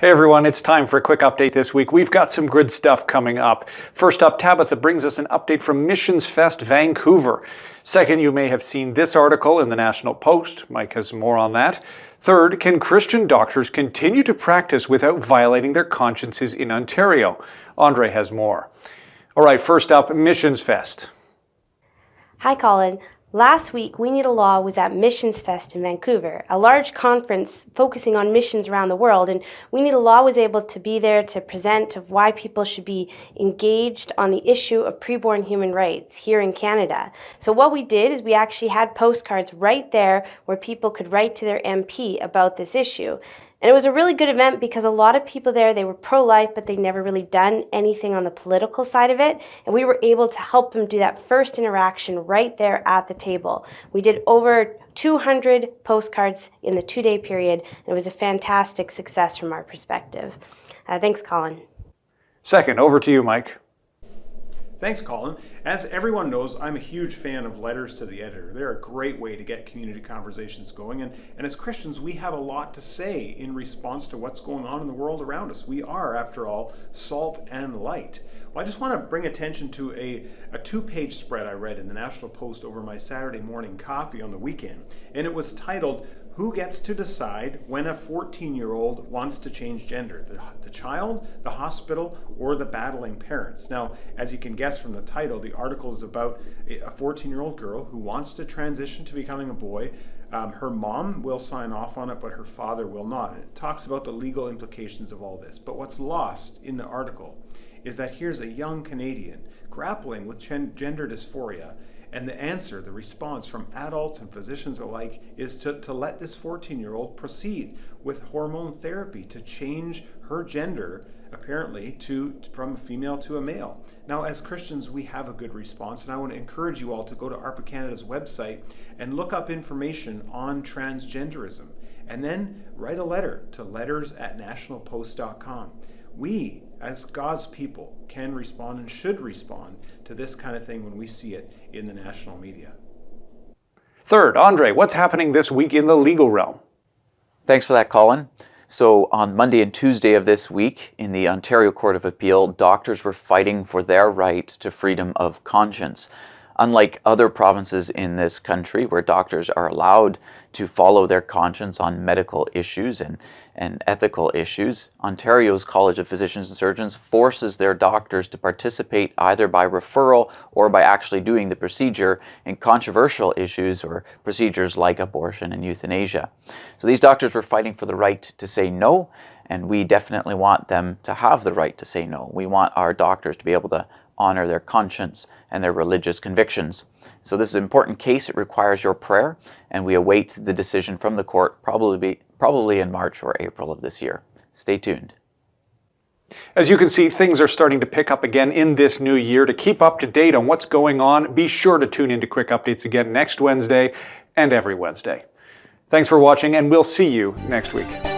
Hey everyone, it's time for a quick update this week. We've got some good stuff coming up. First up, Tabitha brings us an update from Missions Fest Vancouver. Second, you may have seen this article in the National Post. Mike has more on that. Third, can Christian doctors continue to practice without violating their consciences in Ontario? Andre has more. All right, first up, Missions Fest. Hi, Colin. Last week, We Need a Law was at Missions Fest in Vancouver, a large conference focusing on missions around the world, and We Need a Law was able to be there to present of why people should be engaged on the issue of preborn human rights here in Canada. So what we did is we actually had postcards right there where people could write to their MP about this issue. And it was a really good event because a lot of people there, they were pro-life, but they'd never really done anything on the political side of it. And we were able to help them do that first interaction right there at the table. We did over 200 postcards in the 2-day period. And it was a fantastic success from our perspective. Thanks, Colin. Second, over to you, Mike. Thanks, Colin. As everyone knows, I'm a huge fan of letters to the editor. They're a great way to get community conversations going. And as Christians, we have a lot to say in response to what's going on in the world around us. We are, after all, salt and light. Well, I just want to bring attention to a 2-page spread I read in the National Post over my Saturday morning coffee on the weekend. And it was titled, "Who Gets to Decide When a 14-Year-Old Wants to Change Gender? The child, the hospital, or the battling parents?" Now, as you can guess from the title, the article is about a 14-year-old girl who wants to transition to becoming a boy. Her mom will sign off on it, but her father will not. And it talks about the legal implications of all this. But what's lost in the article is that here's a young Canadian grappling with gender dysphoria. And the answer, the response from adults and physicians alike is to let this 14-year-old proceed with hormone therapy to change her gender, apparently, from a female to a male. Now, as Christians, we have a good response, and I want to encourage you all to go to ARPA Canada's website and look up information on transgenderism, and then write a letter to letters@nationalpost.com. We, as God's people, can respond and should respond to this kind of thing when we see it in the national media. Third, Andre, what's happening this week in the legal realm? Thanks for that, Colin. So on Monday and Tuesday of this week, in the Ontario Court of Appeal, doctors were fighting for their right to freedom of conscience. Unlike other provinces in this country where doctors are allowed to follow their conscience on medical issues and ethical issues, Ontario's College of Physicians and Surgeons forces their doctors to participate either by referral or by actually doing the procedure in controversial issues or procedures like abortion and euthanasia. So these doctors were fighting for the right to say no, and we definitely want them to have the right to say no. We want our doctors to be able to honor their conscience and their religious convictions. So this is an important case. It requires your prayer, and we await the decision from the court probably in March or April of this year. Stay tuned. As you can see, things are starting to pick up again in this new year. To keep up to date on what's going on, be sure to tune into Quick Updates again next Wednesday and every Wednesday. Thanks for watching, and we'll see you next week.